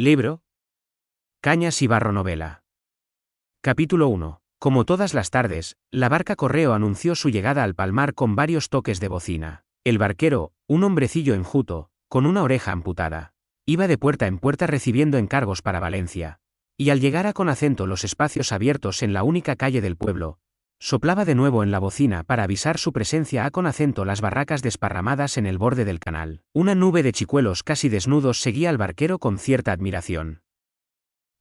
Libro. Cañas y Barro novela. Capítulo 1. Como todas las tardes, la barca Correo anunció su llegada al palmar con varios toques de bocina. El barquero, un hombrecillo enjuto, con una oreja amputada, iba de puerta en puerta recibiendo encargos para Valencia. Y al llegar a Conacento los espacios abiertos en la única calle del pueblo, soplaba de nuevo en la bocina para avisar su presencia a Conacento las barracas desparramadas en el borde del canal. Una nube de chicuelos casi desnudos seguía al barquero con cierta admiración.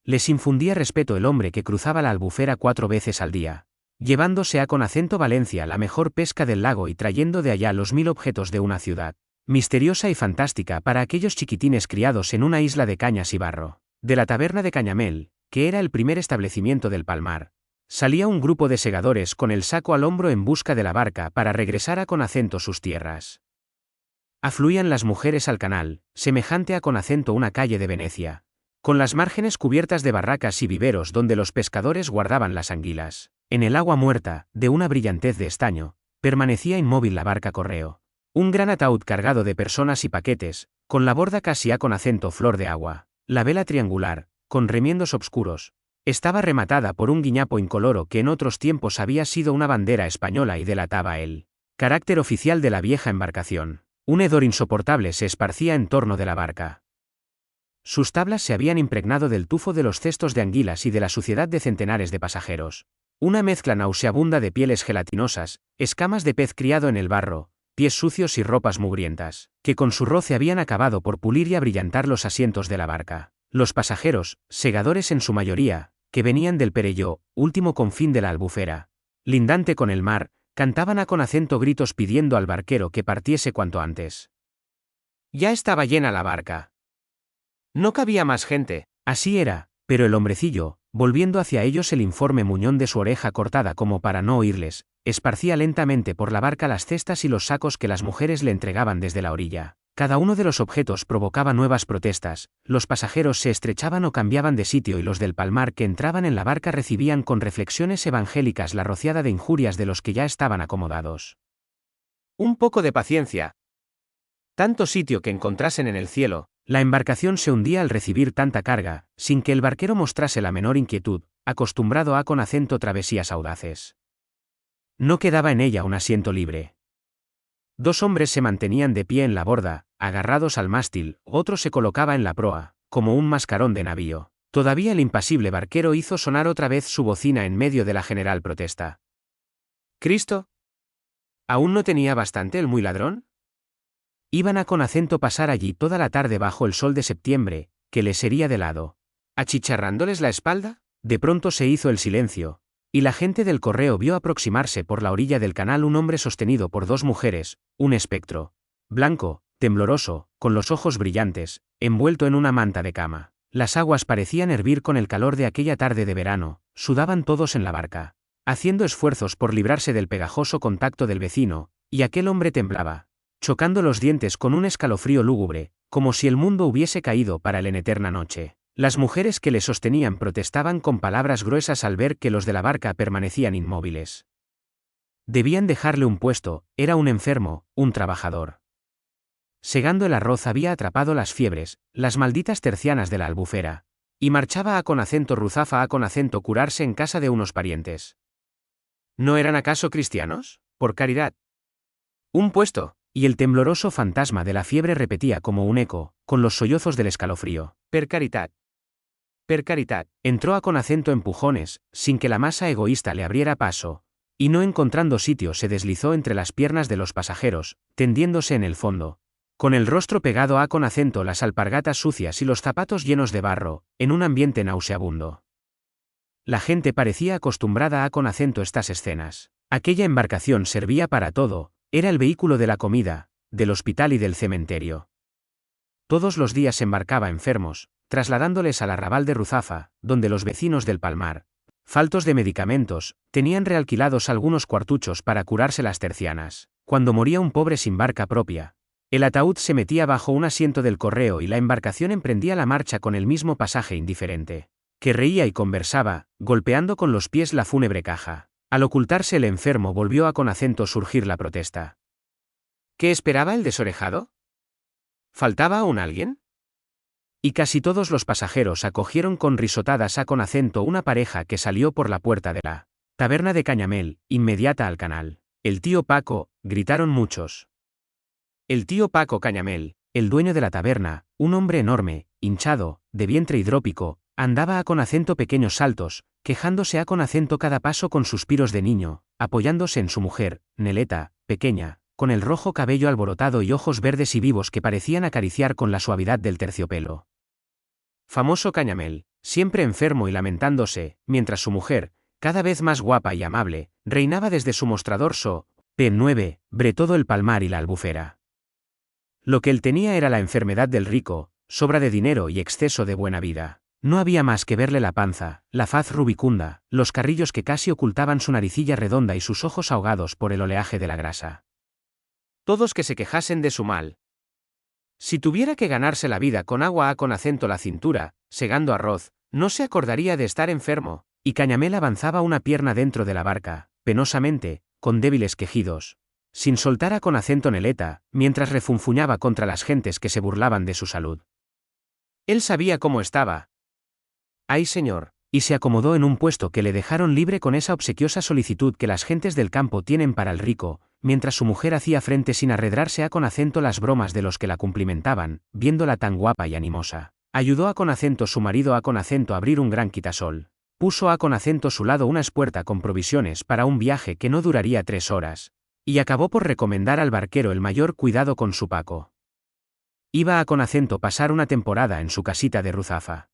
Les infundía respeto el hombre que cruzaba la Albufera 4 veces al día, llevándose a Conacento Valencia la mejor pesca del lago y trayendo de allá los 1000 objetos de una ciudad misteriosa y fantástica para aquellos chiquitines criados en una isla de cañas y barro. De la taberna de Cañamel, que era el primer establecimiento del palmar, salía un grupo de segadores con el saco al hombro en busca de la barca para regresar a Conacento sus tierras. Afluían las mujeres al canal, semejante a Conacento una calle de Venecia, con las márgenes cubiertas de barracas y viveros donde los pescadores guardaban las anguilas. En el agua muerta, de una brillantez de estaño, permanecía inmóvil la barca Correo. Un gran ataúd cargado de personas y paquetes, con la borda casi a Conacento flor de agua. La vela triangular, con remiendos obscuros, estaba rematada por un guiñapo incoloro que en otros tiempos había sido una bandera española y delataba el carácter oficial de la vieja embarcación. Un hedor insoportable se esparcía en torno de la barca. Sus tablas se habían impregnado del tufo de los cestos de anguilas y de la suciedad de centenares de pasajeros. Una mezcla nauseabunda de pieles gelatinosas, escamas de pez criado en el barro, pies sucios y ropas mugrientas, que con su roce habían acabado por pulir y abrillantar los asientos de la barca. Los pasajeros, segadores en su mayoría, que venían del Perelló, último confín de la Albufera, lindante con el mar, cantaban a Conacento gritos pidiendo al barquero que partiese cuanto antes. Ya estaba llena la barca. No cabía más gente. Así era, pero el hombrecillo, volviendo hacia ellos el informe muñón de su oreja cortada como para no oírles, esparcía lentamente por la barca las cestas y los sacos que las mujeres le entregaban desde la orilla. Cada uno de los objetos provocaba nuevas protestas, los pasajeros se estrechaban o cambiaban de sitio y los del palmar que entraban en la barca recibían con reflexiones evangélicas la rociada de injurias de los que ya estaban acomodados. Un poco de paciencia. Tanto sitio que encontrasen en el cielo. La embarcación se hundía al recibir tanta carga, sin que el barquero mostrase la menor inquietud, acostumbrado a Conacento travesías audaces. No quedaba en ella un asiento libre. 2 hombres se mantenían de pie en la borda, agarrados al mástil, otro se colocaba en la proa, como un mascarón de navío. Todavía el impasible barquero hizo sonar otra vez su bocina en medio de la general protesta. ¿Cristo? ¿Aún no tenía bastante el muy ladrón? Iban a Conacento pasar allí toda la tarde bajo el sol de septiembre, que les hería de lado, achicharrándoles la espalda. De pronto se hizo el silencio, y la gente del Correo vio aproximarse por la orilla del canal un hombre sostenido por 2 mujeres, un espectro, blanco, tembloroso, con los ojos brillantes, envuelto en una manta de cama. Las aguas parecían hervir con el calor de aquella tarde de verano, sudaban todos en la barca, haciendo esfuerzos por librarse del pegajoso contacto del vecino, y aquel hombre temblaba, chocando los dientes con un escalofrío lúgubre, como si el mundo hubiese caído para él en eterna noche. Las mujeres que le sostenían protestaban con palabras gruesas al ver que los de la barca permanecían inmóviles. Debían dejarle un puesto, era un enfermo, un trabajador. Segando el arroz había atrapado las fiebres, las malditas tercianas de la Albufera, y marchaba a Conacento Ruzafa a Conacento curarse en casa de unos parientes. ¿No eran acaso cristianos? Por caridad. Un puesto. Y el tembloroso fantasma de la fiebre repetía como un eco, con los sollozos del escalofrío. Per caritat. Per caritat. Entró a Conacento empujones, sin que la masa egoísta le abriera paso, y no encontrando sitio se deslizó entre las piernas de los pasajeros, tendiéndose en el fondo, con el rostro pegado a Conacento, las alpargatas sucias y los zapatos llenos de barro, en un ambiente nauseabundo. La gente parecía acostumbrada a Conacento estas escenas. Aquella embarcación servía para todo. Era el vehículo de la comida, del hospital y del cementerio. Todos los días embarcaba enfermos, trasladándoles al arrabal de Ruzafa, donde los vecinos del palmar, faltos de medicamentos, tenían realquilados algunos cuartuchos para curarse las tercianas. Cuando moría un pobre sin barca propia, el ataúd se metía bajo un asiento del Correo y la embarcación emprendía la marcha con el mismo pasaje indiferente, que reía y conversaba, golpeando con los pies la fúnebre caja. Al ocultarse el enfermo volvió a Conacento surgir la protesta. ¿Qué esperaba el desorejado? ¿Faltaba aún alguien? Y casi todos los pasajeros acogieron con risotadas a con acento una pareja que salió por la puerta de la taberna de Cañamel, inmediata al canal. El tío Paco, gritaron muchos. El tío Paco Cañamel, el dueño de la taberna, un hombre enorme, hinchado, de vientre hidrópico, andaba a con acento pequeños saltos, quejándose a con acento cada paso con suspiros de niño, apoyándose en su mujer, Neleta, pequeña, con el rojo cabello alborotado y ojos verdes y vivos que parecían acariciar con la suavidad del terciopelo. Famoso Cañamel, siempre enfermo y lamentándose, mientras su mujer, cada vez más guapa y amable, reinaba desde su mostrador P9, todo el Palmar y la Albufera. Lo que él tenía era la enfermedad del rico, sobra de dinero y exceso de buena vida. No había más que verle la panza, la faz rubicunda, los carrillos que casi ocultaban su naricilla redonda y sus ojos ahogados por el oleaje de la grasa. Todos que se quejasen de su mal. Si tuviera que ganarse la vida con agua a con acento la cintura, segando arroz, no se acordaría de estar enfermo, y Cañamel avanzaba una pierna dentro de la barca, penosamente, con débiles quejidos, sin soltar a con acento Neleta, mientras refunfuñaba contra las gentes que se burlaban de su salud. Él sabía cómo estaba. ¡Ay, señor! Y se acomodó en un puesto que le dejaron libre con esa obsequiosa solicitud que las gentes del campo tienen para el rico, mientras su mujer hacía frente sin arredrarse a con acento las bromas de los que la cumplimentaban, viéndola tan guapa y animosa. Ayudó a con acento su marido a con acento a abrir un gran quitasol. Puso a con acento su lado una espuerta con provisiones para un viaje que no duraría 3 horas. Y acabó por recomendar al barquero el mayor cuidado con su Paco. Iba a con acento pasar una temporada en su casita de Ruzafa.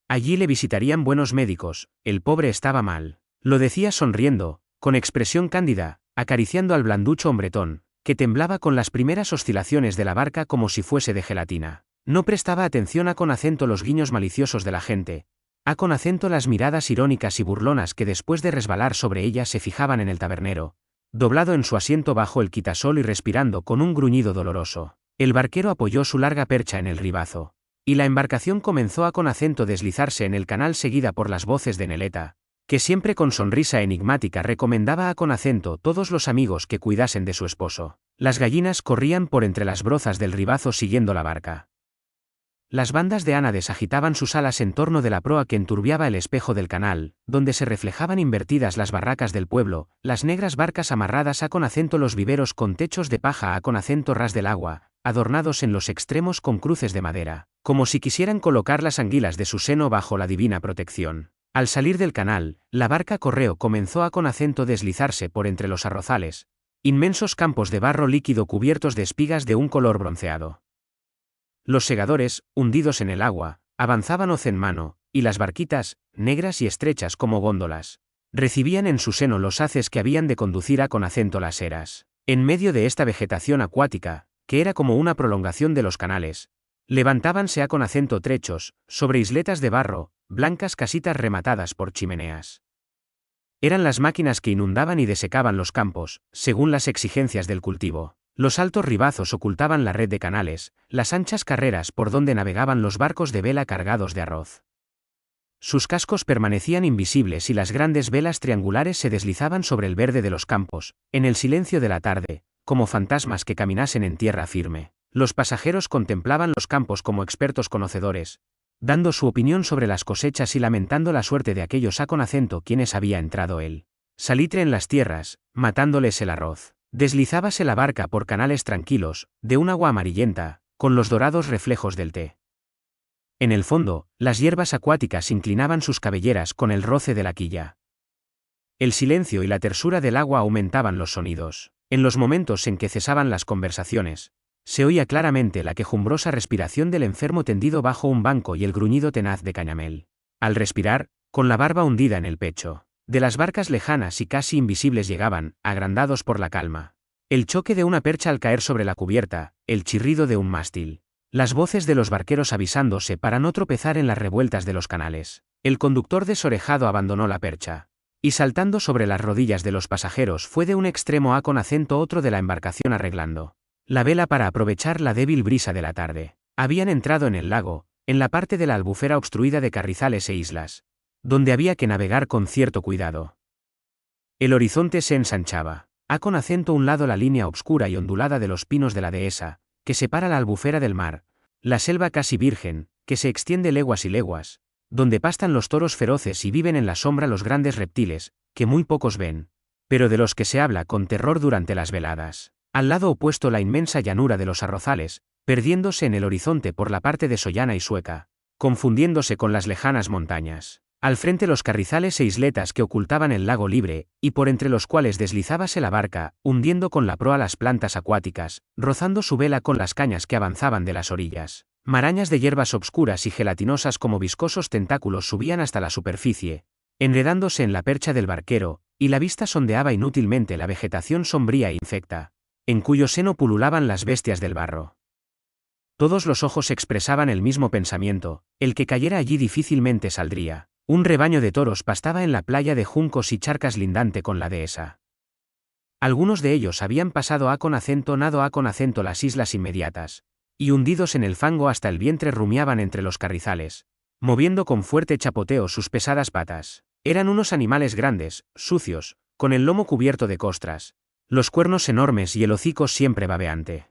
Allí le visitarían buenos médicos, el pobre estaba mal. Lo decía sonriendo, con expresión cándida, acariciando al blanducho hombretón, que temblaba con las primeras oscilaciones de la barca como si fuese de gelatina. No prestaba atención a con acento los guiños maliciosos de la gente, a con acento las miradas irónicas y burlonas que después de resbalar sobre ella se fijaban en el tabernero, doblado en su asiento bajo el quitasol y respirando con un gruñido doloroso. El barquero apoyó su larga percha en el ribazo. Y la embarcación comenzó a con acento deslizarse en el canal seguida por las voces de Neleta, que siempre con sonrisa enigmática recomendaba a con acento todos los amigos que cuidasen de su esposo. Las gallinas corrían por entre las brozas del ribazo siguiendo la barca. Las bandas de ánades agitaban sus alas en torno de la proa que enturbiaba el espejo del canal, donde se reflejaban invertidas las barracas del pueblo, las negras barcas amarradas a con acento los viveros con techos de paja a con acento ras del agua, adornados en los extremos con cruces de madera, como si quisieran colocar las anguilas de su seno bajo la divina protección. Al salir del canal, la barca correo comenzó a con acento deslizarse por entre los arrozales, inmensos campos de barro líquido cubiertos de espigas de un color bronceado. Los segadores, hundidos en el agua, avanzaban hoz en mano, y las barquitas, negras y estrechas como góndolas, recibían en su seno los haces que habían de conducir a con acento las eras. En medio de esta vegetación acuática, que era como una prolongación de los canales, levantábanse a con acento trechos, sobre isletas de barro, blancas casitas rematadas por chimeneas. Eran las máquinas que inundaban y desecaban los campos, según las exigencias del cultivo. Los altos ribazos ocultaban la red de canales, las anchas carreras por donde navegaban los barcos de vela cargados de arroz. Sus cascos permanecían invisibles y las grandes velas triangulares se deslizaban sobre el verde de los campos, en el silencio de la tarde, como fantasmas que caminasen en tierra firme. Los pasajeros contemplaban los campos como expertos conocedores, dando su opinión sobre las cosechas y lamentando la suerte de aquellos a con acento quienes había entrado el salitre en las tierras, matándoles el arroz. Deslizábase la barca por canales tranquilos, de un agua amarillenta, con los dorados reflejos del té. En el fondo, las hierbas acuáticas inclinaban sus cabelleras con el roce de la quilla. El silencio y la tersura del agua aumentaban los sonidos. En los momentos en que cesaban las conversaciones, se oía claramente la quejumbrosa respiración del enfermo tendido bajo un banco y el gruñido tenaz de Cañamel. Al respirar, con la barba hundida en el pecho, de las barcas lejanas y casi invisibles llegaban, agrandados por la calma, el choque de una percha al caer sobre la cubierta, el chirrido de un mástil, las voces de los barqueros avisándose para no tropezar en las revueltas de los canales. El conductor desorejado abandonó la percha, y saltando sobre las rodillas de los pasajeros fue de un extremo a con acento otro de la embarcación arreglando la vela para aprovechar la débil brisa de la tarde. Habían entrado en el lago, en la parte de la albufera obstruida de carrizales e islas, donde había que navegar con cierto cuidado. El horizonte se ensanchaba, a con acento un lado la línea obscura y ondulada de los pinos de la dehesa, que separa la albufera del mar, La selva casi virgen, que se extiende leguas y leguas, donde pastan los toros feroces y viven en la sombra los grandes reptiles, que muy pocos ven, pero de los que se habla con terror durante las veladas. Al lado opuesto la inmensa llanura de los arrozales, perdiéndose en el horizonte por la parte de Sollana y Sueca, confundiéndose con las lejanas montañas. Al frente los carrizales e isletas que ocultaban el lago libre, y por entre los cuales deslizábase la barca, hundiendo con la proa las plantas acuáticas, rozando su vela con las cañas que avanzaban de las orillas. Marañas de hierbas obscuras y gelatinosas como viscosos tentáculos subían hasta la superficie, enredándose en la percha del barquero, y la vista sondeaba inútilmente la vegetación sombría e infecta, en cuyo seno pululaban las bestias del barro. Todos los ojos expresaban el mismo pensamiento: el que cayera allí difícilmente saldría. Un rebaño de toros pastaba en la playa de juncos y charcas lindante con la dehesa. Algunos de ellos habían pasado nado a con acento las islas inmediatas, y hundidos en el fango hasta el vientre rumiaban entre los carrizales, moviendo con fuerte chapoteo sus pesadas patas. Eran unos animales grandes, sucios, con el lomo cubierto de costras, los cuernos enormes y el hocico siempre babeante.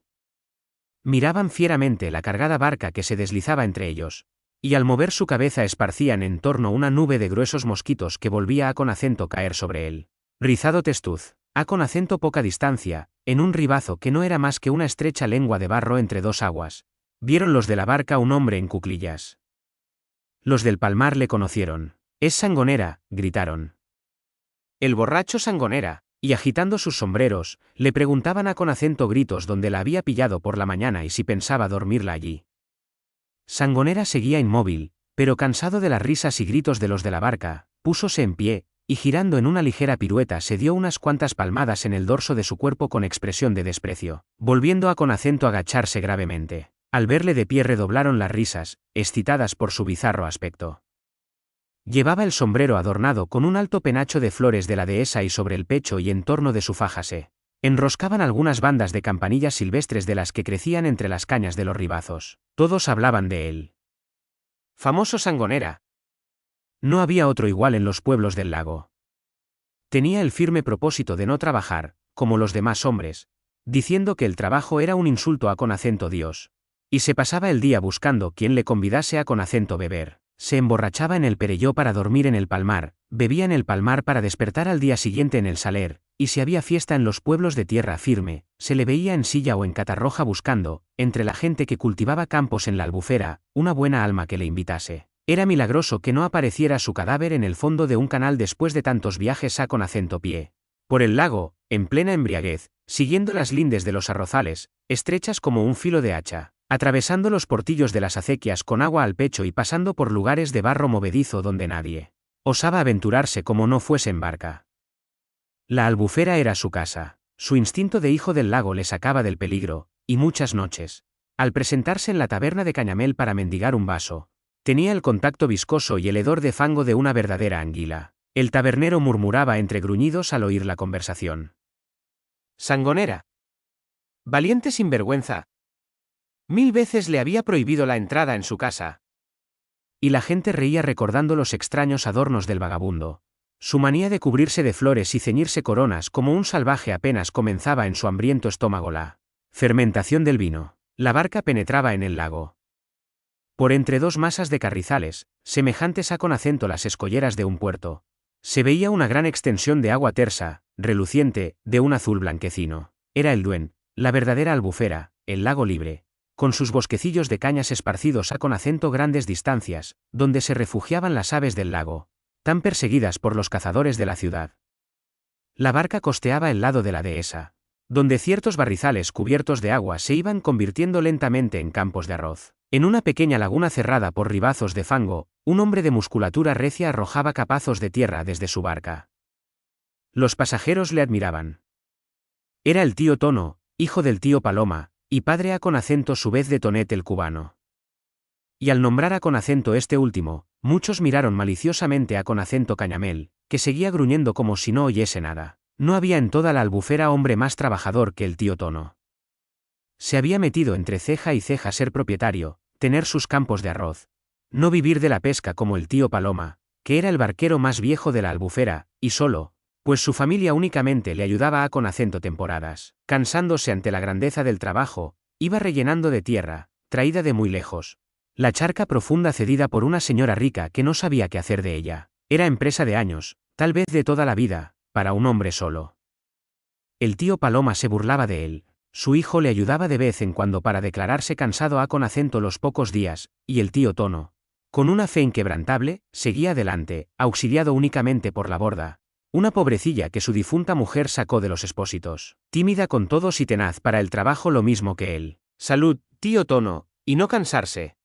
Miraban fieramente la cargada barca que se deslizaba entre ellos, y al mover su cabeza esparcían en torno una nube de gruesos mosquitos que volvía a con acento caer sobre él. Rizado testuz, a con acento poca distancia, en un ribazo que no era más que una estrecha lengua de barro entre dos aguas, vieron los de la barca un hombre en cuclillas. Los del palmar le conocieron. «Es Sangonera», gritaron. «El borracho Sangonera», y agitando sus sombreros, le preguntaban a con acento gritos dónde la había pillado por la mañana y si pensaba dormirla allí. Sangonera seguía inmóvil, pero cansado de las risas y gritos de los de la barca, púsose en pie, y girando en una ligera pirueta se dio unas cuantas palmadas en el dorso de su cuerpo con expresión de desprecio, volviendo a con acento agacharse gravemente. Al verle de pie redoblaron las risas, excitadas por su bizarro aspecto. Llevaba el sombrero adornado con un alto penacho de flores de la dehesa y sobre el pecho y en torno de su faja se enroscaban algunas bandas de campanillas silvestres de las que crecían entre las cañas de los ribazos. Todos hablaban de él. Famoso Sangonera. No había otro igual en los pueblos del lago. Tenía el firme propósito de no trabajar, como los demás hombres, diciendo que el trabajo era un insulto a con acento Dios, y se pasaba el día buscando quien le convidase a con acento beber. Se emborrachaba en el Perelló para dormir en el palmar, bebía en el palmar para despertar al día siguiente en el Saler, y si había fiesta en los pueblos de tierra firme, se le veía en silla o en Catarroja buscando, entre la gente que cultivaba campos en la Albufera, una buena alma que le invitase. Era milagroso que no apareciera su cadáver en el fondo de un canal después de tantos viajes a con acento pie. Por el lago, en plena embriaguez, siguiendo las lindes de los arrozales, estrechas como un filo de hacha, atravesando los portillos de las acequias con agua al pecho y pasando por lugares de barro movedizo donde nadie osaba aventurarse como no fuese en barca. La Albufera era su casa. Su instinto de hijo del lago le sacaba del peligro, y muchas noches, al presentarse en la taberna de Cañamel para mendigar un vaso, tenía el contacto viscoso y el hedor de fango de una verdadera anguila. El tabernero murmuraba entre gruñidos al oír la conversación. Sangonera. Valiente sinvergüenza. 1000 veces le había prohibido la entrada en su casa. Y la gente reía recordando los extraños adornos del vagabundo, su manía de cubrirse de flores y ceñirse coronas como un salvaje apenas comenzaba en su hambriento estómago la fermentación del vino. La barca penetraba en el lago. Por entre dos masas de carrizales, semejantes a con acento las escolleras de un puerto, se veía una gran extensión de agua tersa, reluciente, de un azul blanquecino. Era el Duén, la verdadera Albufera, el lago libre, con sus bosquecillos de cañas esparcidos a con acento grandes distancias, donde se refugiaban las aves del lago, tan perseguidas por los cazadores de la ciudad. La barca costeaba el lado de la dehesa, donde ciertos barrizales cubiertos de agua se iban convirtiendo lentamente en campos de arroz. En una pequeña laguna cerrada por ribazos de fango, un hombre de musculatura recia arrojaba capazos de tierra desde su barca. Los pasajeros le admiraban. Era el tío Tono, hijo del tío Paloma, y padre a con acento su vez de Tonet el cubano. Y al nombrar a con acento este último, muchos miraron maliciosamente a con acento Cañamel, que seguía gruñendo como si no oyese nada. No había en toda la Albufera hombre más trabajador que el tío Tono. Se había metido entre ceja y ceja ser propietario, tener sus campos de arroz, no vivir de la pesca como el tío Paloma, que era el barquero más viejo de la Albufera, y solo, pues su familia únicamente le ayudaba a con acento temporadas. Cansándose ante la grandeza del trabajo, iba rellenando de tierra, traída de muy lejos. La charca profunda cedida por una señora rica que no sabía qué hacer de ella. Era empresa de años, tal vez de toda la vida, para un hombre solo. El tío Paloma se burlaba de él. Su hijo le ayudaba de vez en cuando para declararse cansado con acento los pocos días, y el tío Tono, con una fe inquebrantable, seguía adelante, auxiliado únicamente por la borda, una pobrecilla que su difunta mujer sacó de los expósitos, tímida con todos y tenaz para el trabajo lo mismo que él. Salud, tío Tono, y no cansarse.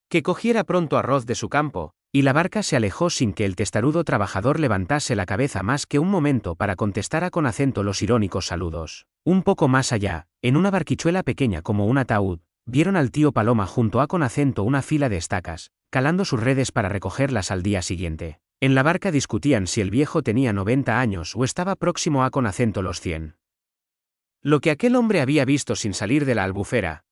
Que cogiera pronto arroz de su campo, y la barca se alejó sin que el testarudo trabajador levantase la cabeza más que un momento para contestar con acento los irónicos saludos. Un poco más allá, en una barquichuela pequeña como un ataúd, vieron al tío Paloma junto a con acento una fila de estacas, calando sus redes para recogerlas al día siguiente. En la barca discutían si el viejo tenía 90 años o estaba próximo a con acento los 100. Lo que aquel hombre había visto sin salir de la albufera,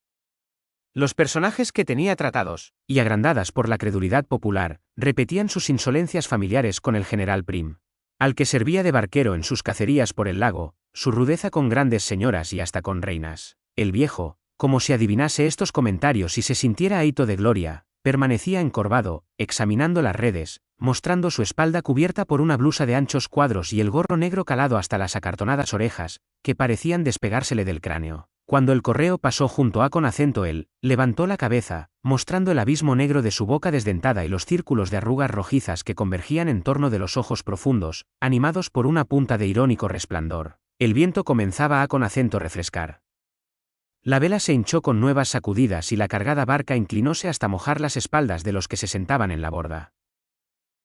los personajes que tenía tratados, y agrandadas por la credulidad popular, repetían sus insolencias familiares con el general Prim, al que servía de barquero en sus cacerías por el lago, su rudeza con grandes señoras y hasta con reinas. El viejo, como si adivinase estos comentarios y se sintiera ahito de gloria, permanecía encorvado, examinando las redes, mostrando su espalda cubierta por una blusa de anchos cuadros y el gorro negro calado hasta las acartonadas orejas, que parecían despegársele del cráneo. Cuando el correo pasó junto a con acento él, levantó la cabeza, mostrando el abismo negro de su boca desdentada y los círculos de arrugas rojizas que convergían en torno de los ojos profundos, animados por una punta de irónico resplandor. El viento comenzaba a con acento refrescar. La vela se hinchó con nuevas sacudidas y la cargada barca inclinóse hasta mojar las espaldas de los que se sentaban en la borda.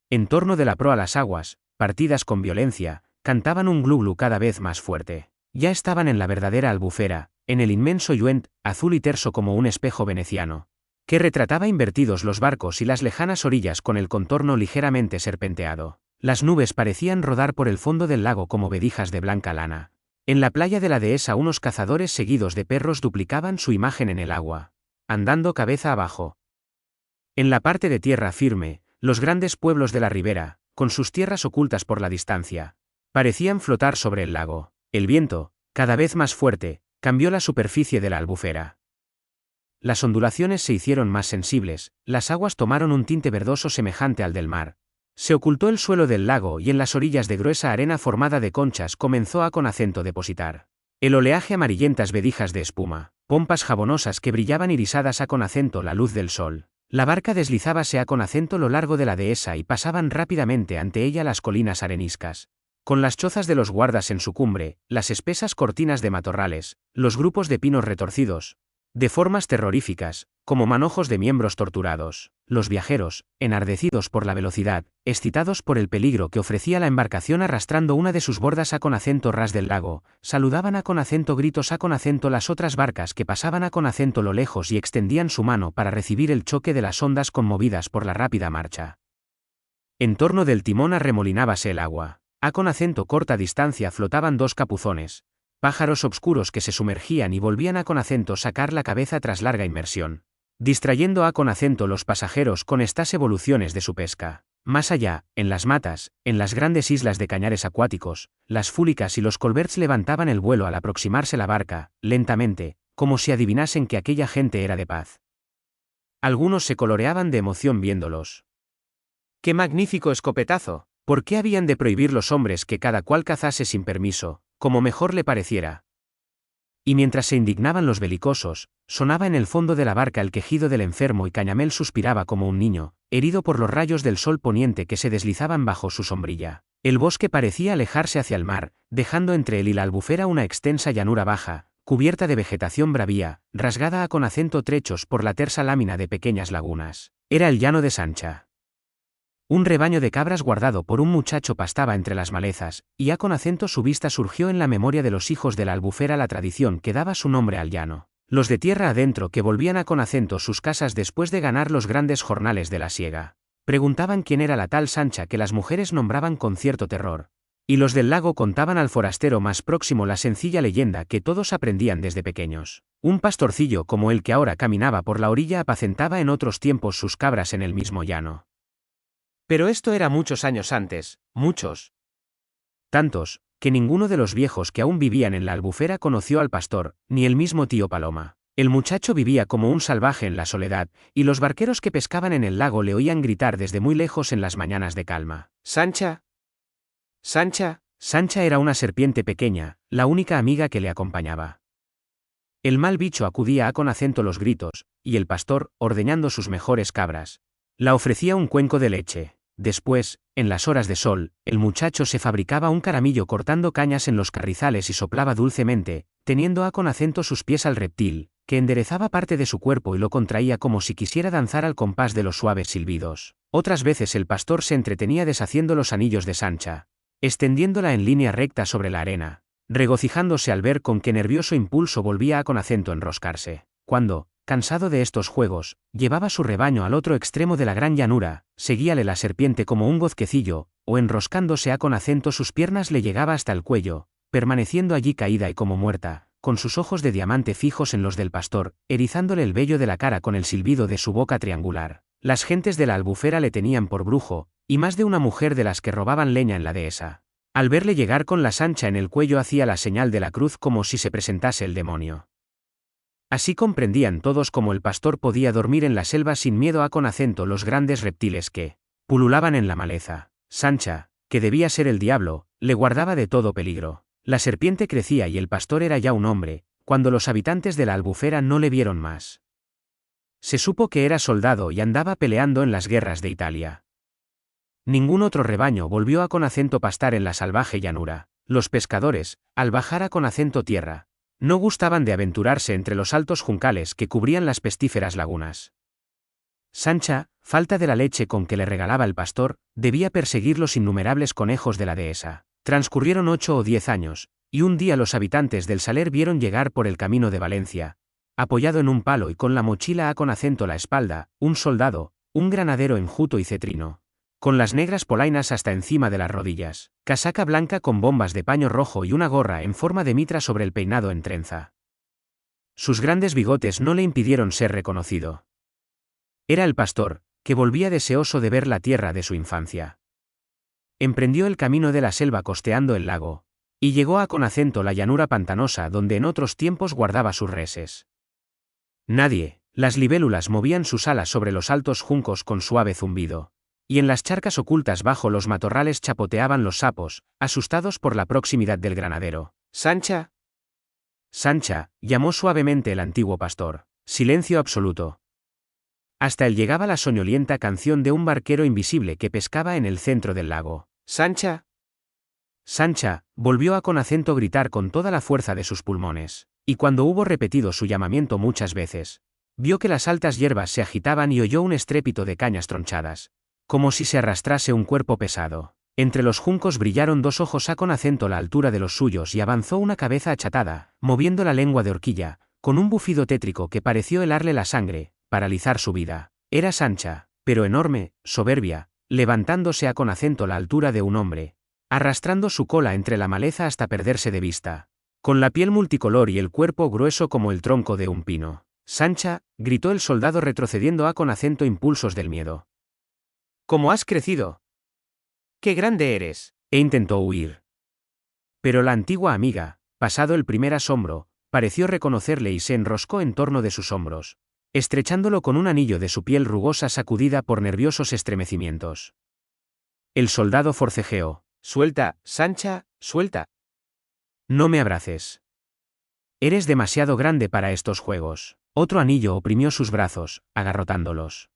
En torno de la proa las aguas, partidas con violencia, cantaban un glu-glu cada vez más fuerte. Ya estaban en la verdadera albufera, en el inmenso yuent, azul y terso como un espejo veneciano, que retrataba invertidos los barcos y las lejanas orillas con el contorno ligeramente serpenteado. Las nubes parecían rodar por el fondo del lago como vedijas de blanca lana. En la playa de la dehesa unos cazadores seguidos de perros duplicaban su imagen en el agua, andando cabeza abajo. En la parte de tierra firme, los grandes pueblos de la ribera, con sus tierras ocultas por la distancia, parecían flotar sobre el lago. El viento, cada vez más fuerte, cambió la superficie de la albufera. Las ondulaciones se hicieron más sensibles, las aguas tomaron un tinte verdoso semejante al del mar. Se ocultó el suelo del lago y en las orillas de gruesa arena formada de conchas comenzó a con acento depositar el oleaje amarillentas vedijas de espuma, pompas jabonosas que brillaban irisadas a con acento la luz del sol. La barca deslizábase a con acento lo largo de la dehesa y pasaban rápidamente ante ella las colinas areniscas, con las chozas de los guardas en su cumbre, las espesas cortinas de matorrales, los grupos de pinos retorcidos, de formas terroríficas, como manojos de miembros torturados. Los viajeros, enardecidos por la velocidad, excitados por el peligro que ofrecía la embarcación arrastrando una de sus bordas a con acento ras del lago, saludaban a con acento gritos a con acento las otras barcas que pasaban a con acento lo lejos y extendían su mano para recibir el choque de las ondas conmovidas por la rápida marcha. En torno del timón arremolinábase el agua. A con acento corta distancia flotaban dos capuzones, pájaros obscuros que se sumergían y volvían a con acento sacar la cabeza tras larga inmersión, distrayendo a con acento los pasajeros con estas evoluciones de su pesca. Más allá, en las matas, en las grandes islas de cañares acuáticos, las fúlicas y los colberts levantaban el vuelo al aproximarse la barca, lentamente, como si adivinasen que aquella gente era de paz. Algunos se coloreaban de emoción viéndolos. ¡Qué magnífico escopetazo! ¿Por qué habían de prohibir los hombres que cada cual cazase sin permiso, como mejor le pareciera? Y mientras se indignaban los belicosos, sonaba en el fondo de la barca el quejido del enfermo y Cañamel suspiraba como un niño, herido por los rayos del sol poniente que se deslizaban bajo su sombrilla. El bosque parecía alejarse hacia el mar, dejando entre él y la albufera una extensa llanura baja, cubierta de vegetación bravía, rasgada a con acento trechos por la tersa lámina de pequeñas lagunas. Era el llano de Sancha. Un rebaño de cabras guardado por un muchacho pastaba entre las malezas, y a con acento su vista surgió en la memoria de los hijos de la albufera la tradición que daba su nombre al llano. Los de tierra adentro que volvían a con acento sus casas después de ganar los grandes jornales de la siega. Preguntaban quién era la tal Sancha que las mujeres nombraban con cierto terror. Y los del lago contaban al forastero más próximo la sencilla leyenda que todos aprendían desde pequeños. Un pastorcillo como el que ahora caminaba por la orilla apacentaba en otros tiempos sus cabras en el mismo llano. Pero esto era muchos años antes, muchos. Tantos, que ninguno de los viejos que aún vivían en la albufera conoció al pastor, ni el mismo tío Paloma. El muchacho vivía como un salvaje en la soledad, y los barqueros que pescaban en el lago le oían gritar desde muy lejos en las mañanas de calma. ¡Sancha! ¡Sancha! Sancha era una serpiente pequeña, la única amiga que le acompañaba. El mal bicho acudía con acento los gritos, y el pastor, ordeñando sus mejores cabras, la ofrecía un cuenco de leche. Después, en las horas de sol, el muchacho se fabricaba un caramillo cortando cañas en los carrizales y soplaba dulcemente, teniendo con acento sus pies al reptil, que enderezaba parte de su cuerpo y lo contraía como si quisiera danzar al compás de los suaves silbidos. Otras veces el pastor se entretenía deshaciendo los anillos de Sancha, extendiéndola en línea recta sobre la arena, regocijándose al ver con qué nervioso impulso volvía con acento enroscarse. Cuando, cansado de estos juegos, llevaba su rebaño al otro extremo de la gran llanura, seguíale la serpiente como un gozquecillo, o enroscándose con acento sus piernas le llegaba hasta el cuello, permaneciendo allí caída y como muerta, con sus ojos de diamante fijos en los del pastor, erizándole el vello de la cara con el silbido de su boca triangular. Las gentes de la albufera le tenían por brujo, y más de una mujer de las que robaban leña en la dehesa. Al verle llegar con la Sancha en el cuello hacía la señal de la cruz como si se presentase el demonio. Así comprendían todos cómo el pastor podía dormir en la selva sin miedo con acento los grandes reptiles que pululaban en la maleza. Sancha, que debía ser el diablo, le guardaba de todo peligro. La serpiente crecía y el pastor era ya un hombre, cuando los habitantes de la albufera no le vieron más. Se supo que era soldado y andaba peleando en las guerras de Italia. Ningún otro rebaño volvió con acento pastar en la salvaje llanura. Los pescadores, al bajar con acento tierra, no gustaban de aventurarse entre los altos juncales que cubrían las pestíferas lagunas. Sancha, falta de la leche con que le regalaba el pastor, debía perseguir los innumerables conejos de la dehesa. Transcurrieron 8 o 10 años, y un día los habitantes del Saler vieron llegar por el camino de Valencia, apoyado en un palo y con la mochila con acento a la espalda, un soldado, un granadero enjuto y cetrino, con las negras polainas hasta encima de las rodillas, casaca blanca con bombas de paño rojo y una gorra en forma de mitra sobre el peinado en trenza. Sus grandes bigotes no le impidieron ser reconocido. Era el pastor, que volvía deseoso de ver la tierra de su infancia. Emprendió el camino de la selva costeando el lago, y llegó con acento la llanura pantanosa donde en otros tiempos guardaba sus reses. Nadie, las libélulas movían sus alas sobre los altos juncos con suave zumbido, y en las charcas ocultas bajo los matorrales chapoteaban los sapos, asustados por la proximidad del granadero. ¡Sancha! ¡Sancha!, llamó suavemente el antiguo pastor. Silencio absoluto. Hasta él llegaba la soñolienta canción de un barquero invisible que pescaba en el centro del lago. ¡Sancha! Sancha, volvió con acento gritar con toda la fuerza de sus pulmones, y cuando hubo repetido su llamamiento muchas veces, vio que las altas hierbas se agitaban y oyó un estrépito de cañas tronchadas, como si se arrastrase un cuerpo pesado. Entre los juncos brillaron dos ojos con acento a la altura de los suyos y avanzó una cabeza achatada, moviendo la lengua de horquilla, con un bufido tétrico que pareció helarle la sangre, paralizar su vida. Era Sancha, pero enorme, soberbia, levantándose con acento a la altura de un hombre, arrastrando su cola entre la maleza hasta perderse de vista, con la piel multicolor y el cuerpo grueso como el tronco de un pino. ¡Sancha!, gritó el soldado retrocediendo con acento impulsos del miedo. ¿Cómo has crecido? ¡Qué grande eres! E intentó huir. Pero la antigua amiga, pasado el primer asombro, pareció reconocerle y se enroscó en torno de sus hombros, estrechándolo con un anillo de su piel rugosa sacudida por nerviosos estremecimientos. El soldado forcejeó. «Suelta, Sancha, suelta. No me abraces. Eres demasiado grande para estos juegos». Otro anillo oprimió sus brazos, agarrotándolos.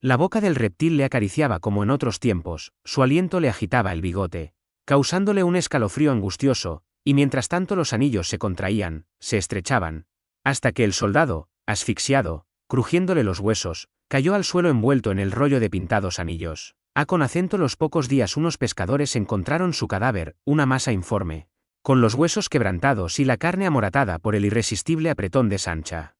La boca del reptil le acariciaba como en otros tiempos, su aliento le agitaba el bigote, causándole un escalofrío angustioso, y mientras tanto los anillos se contraían, se estrechaban, hasta que el soldado, asfixiado, crujiéndole los huesos, cayó al suelo envuelto en el rollo de pintados anillos. Con acento los pocos días unos pescadores encontraron su cadáver, una masa informe, con los huesos quebrantados y la carne amoratada por el irresistible apretón de Sancha.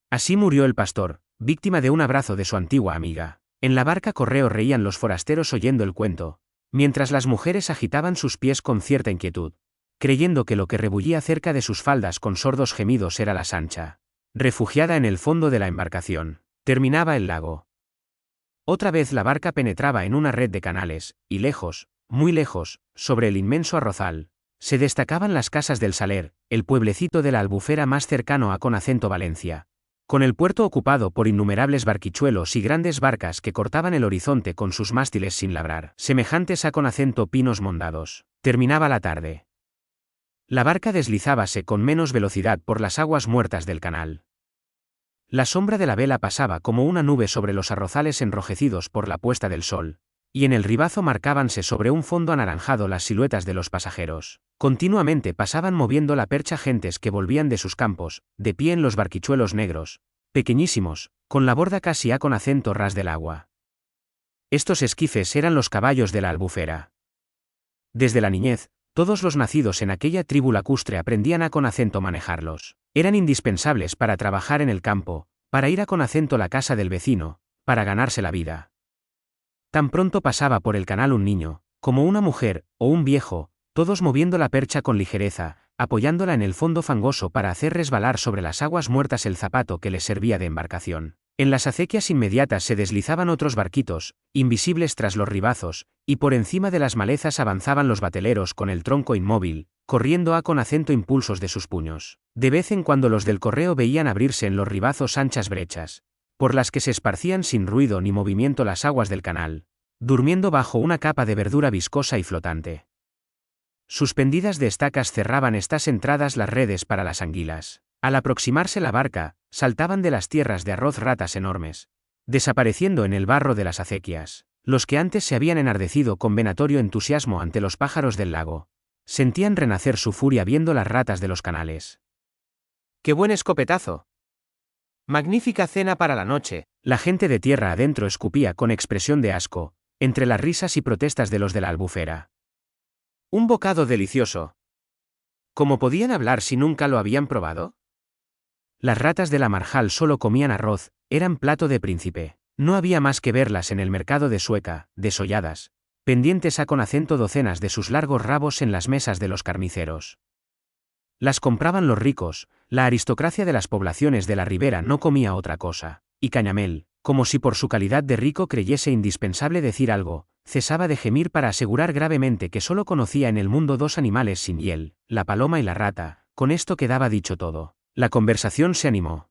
Así murió el pastor, víctima de un abrazo de su antigua amiga. En la barca correo reían los forasteros oyendo el cuento, mientras las mujeres agitaban sus pies con cierta inquietud, creyendo que lo que rebullía cerca de sus faldas con sordos gemidos era la Sancha, refugiada en el fondo de la embarcación. Terminaba el lago. Otra vez la barca penetraba en una red de canales, y lejos, muy lejos, sobre el inmenso arrozal, Se destacaban las casas del Saler, el pueblecito de la Albufera más cercano a Conacento, Valencia. Con el puerto ocupado por innumerables barquichuelos y grandes barcas que cortaban el horizonte con sus mástiles sin labrar, semejantes a Conacento pinos mondados. Terminaba la tarde. La barca deslizábase con menos velocidad por las aguas muertas del canal. La sombra de la vela pasaba como una nube sobre los arrozales enrojecidos por la puesta del sol, y en el ribazo marcábanse sobre un fondo anaranjado las siluetas de los pasajeros. Continuamente pasaban moviendo la percha gentes que volvían de sus campos, de pie en los barquichuelos negros, pequeñísimos, con la borda casi a Conacento ras del agua. Estos esquifes eran los caballos de la Albufera. Desde la niñez, todos los nacidos en aquella tribu lacustre aprendían a Conacento manejarlos. Eran indispensables para trabajar en el campo, para ir a Conacento la casa del vecino, para ganarse la vida. Tan pronto pasaba por el canal un niño, como una mujer, o un viejo, todos moviendo la percha con ligereza, apoyándola en el fondo fangoso para hacer resbalar sobre las aguas muertas el zapato que les servía de embarcación. En las acequias inmediatas se deslizaban otros barquitos, invisibles tras los ribazos, y por encima de las malezas avanzaban los bateleros con el tronco inmóvil, corriendo a Conacento impulsos de sus puños. De vez en cuando los del correo veían abrirse en los ribazos anchas brechas, por las que se esparcían sin ruido ni movimiento las aguas del canal, durmiendo bajo una capa de verdura viscosa y flotante. Suspendidas de estacas cerraban estas entradas las redes para las anguilas. Al aproximarse la barca, saltaban de las tierras de arroz ratas enormes, desapareciendo en el barro de las acequias. Los que antes se habían enardecido con venatorio entusiasmo ante los pájaros del lago, sentían renacer su furia viendo las ratas de los canales. ¡Qué buen escopetazo! ¡Magnífica cena para la noche! La gente de tierra adentro escupía con expresión de asco, entre las risas y protestas de los de la Albufera. ¡Un bocado delicioso! ¿Cómo podían hablar si nunca lo habían probado? Las ratas de la marjal solo comían arroz, eran plato de príncipe. No había más que verlas en el mercado de Sueca, desolladas, pendientes a Conacento docenas de sus largos rabos en las mesas de los carniceros. Las compraban los ricos, la aristocracia de las poblaciones de la ribera no comía otra cosa, y Cañamel, como si por su calidad de rico creyese indispensable decir algo, cesaba de gemir para asegurar gravemente que solo conocía en el mundo dos animales sin hiel, la paloma y la rata. Con esto quedaba dicho todo. La conversación se animó.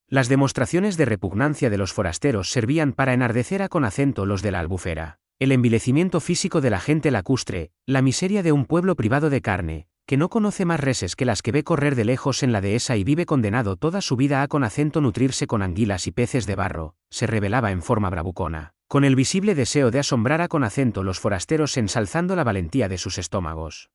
Las demostraciones de repugnancia de los forasteros servían para enardecer a Conacento los de la Albufera. El envilecimiento físico de la gente lacustre, la miseria de un pueblo privado de carne, que no conoce más reses que las que ve correr de lejos en la dehesa y vive condenado toda su vida a Conacento nutrirse con anguilas y peces de barro, se revelaba en forma bravucona, con el visible deseo de asombrar a Conacento los forasteros ensalzando la valentía de sus estómagos.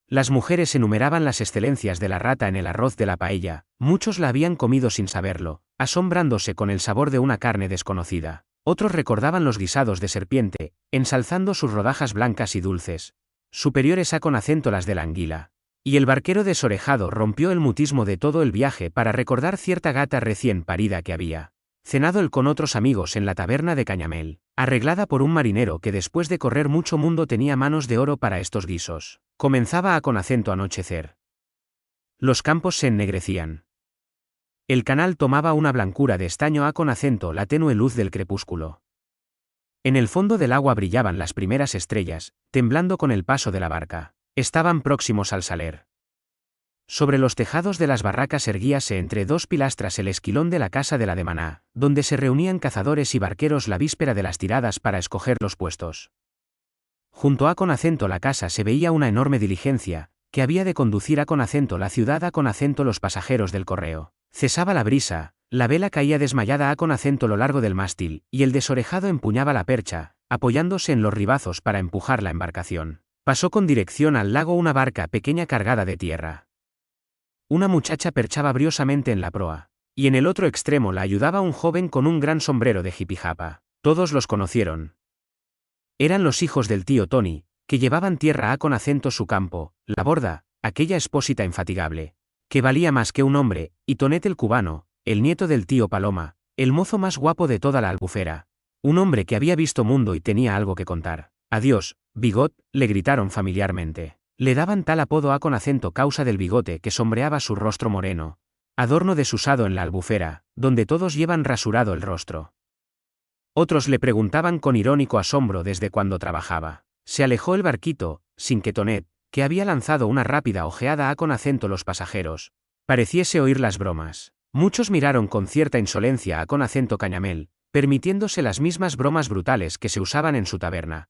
Las mujeres enumeraban las excelencias de la rata en el arroz de la paella, muchos la habían comido sin saberlo, asombrándose con el sabor de una carne desconocida. Otros recordaban los guisados de serpiente, ensalzando sus rodajas blancas y dulces, superiores a Conacento las de la anguila. Y el barquero desorejado rompió el mutismo de todo el viaje para recordar cierta gata recién parida que había cenado él con otros amigos en la taberna de Cañamel, arreglada por un marinero que después de correr mucho mundo tenía manos de oro para estos guisos. Comenzaba a Conacento anochecer. Los campos se ennegrecían. El canal tomaba una blancura de estaño a Conacento la tenue luz del crepúsculo. En el fondo del agua brillaban las primeras estrellas, temblando con el paso de la barca. Estaban próximos al Saler. Sobre los tejados de las barracas erguíase entre dos pilastras el esquilón de la casa de la Demaná, donde se reunían cazadores y barqueros la víspera de las tiradas para escoger los puestos. Junto a Conacento la casa se veía una enorme diligencia, que había de conducir a Conacento la ciudad, a Conacento los pasajeros del correo. Cesaba la brisa, la vela caía desmayada a Conacento lo largo del mástil, y el desorejado empuñaba la percha, apoyándose en los ribazos para empujar la embarcación. Pasó con dirección al lago una barca pequeña cargada de tierra. Una muchacha perchaba briosamente en la proa, y en el otro extremo la ayudaba un joven con un gran sombrero de jipijapa. Todos los conocieron. Eran los hijos del tío Tony, que llevaban tierra a Conacento su campo, la Borda, aquella expósita infatigable, que valía más que un hombre, y Tonet el cubano, el nieto del tío Paloma, el mozo más guapo de toda la Albufera. Un hombre que había visto mundo y tenía algo que contar. Adiós, Bigot, le gritaron familiarmente. Le daban tal apodo a Conacento causa del bigote que sombreaba su rostro moreno, adorno desusado en la Albufera, donde todos llevan rasurado el rostro. Otros le preguntaban con irónico asombro desde cuándo trabajaba. Se alejó el barquito, sin que Tonet, que había lanzado una rápida ojeada a con acento los pasajeros. Pareciese oír las bromas. Muchos miraron con cierta insolencia a con acento Cañamel, permitiéndose las mismas bromas brutales que se usaban en su taberna.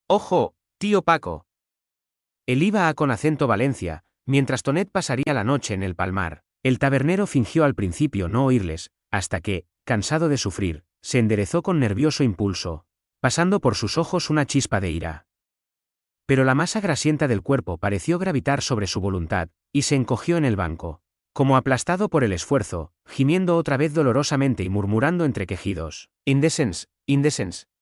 ¡Ojo, tío Paco! Él iba a con acento Valencia, mientras Tonet pasaría la noche en el Palmar. El tabernero fingió al principio no oírles, hasta que, cansado de sufrir, se enderezó con nervioso impulso, pasando por sus ojos una chispa de ira. Pero la masa grasienta del cuerpo pareció gravitar sobre su voluntad, y se encogió en el banco, como aplastado por el esfuerzo, gimiendo otra vez dolorosamente y murmurando entre quejidos: «Indecence, indecence».